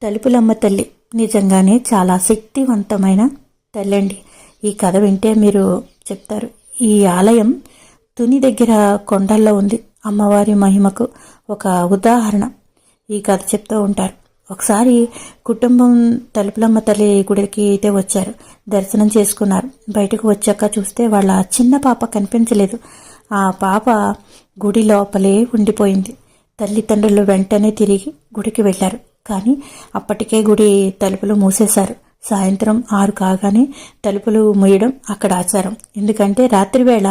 తలుపులమ్మ తల్లి నిజంగానే చాలా శక్తివంతమైన తల్లి అండి. ఈ కథ వింటే మీరు చెప్తారు. ఈ ఆలయం తుని దగ్గర కొండల్లో ఉంది. అమ్మవారి మహిమకు ఒక ఉదాహరణ ఈ కథ చెప్తూ ఉంటారు. ఒకసారి కుటుంబం తలుపులమ్మ తల్లి గుడికి అయితే వచ్చారు. దర్శనం చేసుకున్నారు. బయటకు వచ్చాక చూస్తే వాళ్ళ చిన్న పాప కనిపించలేదు. ఆ పాప గుడి లోపలే ఉండిపోయింది. తల్లిదండ్రులు వెంటనే తిరిగి గుడికి వెళ్ళారు. కానీ అప్పటికే గుడి తలుపులు మూసేశారు. సాయంత్రం 6 కాగానే తలుపులు మూయడం అక్కడ ఆచారం. ఎందుకంటే రాత్రివేళ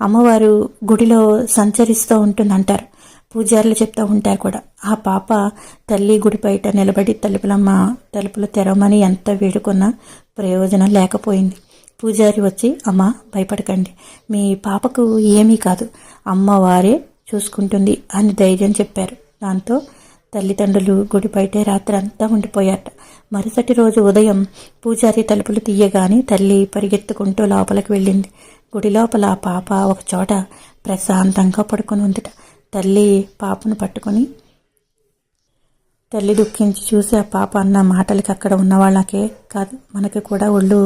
అమ్మవారు గుడిలో సంచరిస్తూ ఉంటుందంటారు. పూజారులు చెప్తూ ఉంటారు కూడా. ఆ పాప తల్లి గుడి బయట నిలబడి తలుపులు తెరవమని ఎంత వేడుకున్నా ప్రయోజనం లేకపోయింది. పూజారి వచ్చి, అమ్మ భయపడకండి, మీ పాపకు ఏమీ కాదు, అమ్మవారే చూసుకుంటుంది అని ధైర్యం చెప్పారు. దాంతో తల్లిదండ్రులు గుడి బయటే రాత్రి అంతా ఉండిపోయారట. మరుసటి రోజు ఉదయం పూజారి తలుపులు తీయగానే తల్లి పరిగెత్తుకుంటూ లోపలికి వెళ్ళింది. గుడి లోపల ఆ పాప ఒక చోట ప్రశాంతంగా పడుకొని ఉందిట. తల్లి పాపను పట్టుకొని తల్లి దుఃఖించి చూసి ఆ పాప అన్న మాటలకి అక్కడ ఉన్న వాళ్ళకే కాదు మనకి కూడా ఒళ్ళు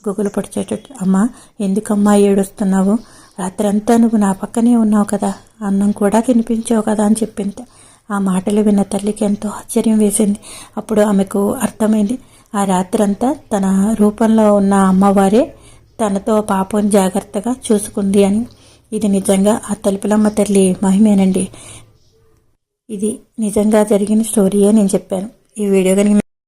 గుగులు పొడిచేటట్టు, అమ్మ ఎందుకమ్మా ఏడుస్తున్నావు? రాత్రంతా నువ్వు నా పక్కనే ఉన్నావు కదా, అన్నం కూడా తినిపించావు కదా అని చెప్పింది. ఆ మాటలు విన్న తల్లికి ఎంతో ఆశ్చర్యం వేసింది. అప్పుడు ఆమెకు అర్థమైంది, ఆ రాత్రంతా తన రూపంలో ఉన్న అమ్మవారే తనతో పాపం జాగ్రత్తగా చూసుకుంది అని. ఇది నిజంగా ఆ తలుపులమ్మ తల్లి మహిమేనండి. ఇది నిజంగా జరిగిన స్టోరీయే నేను చెప్పాను. ఈ వీడియో కనుక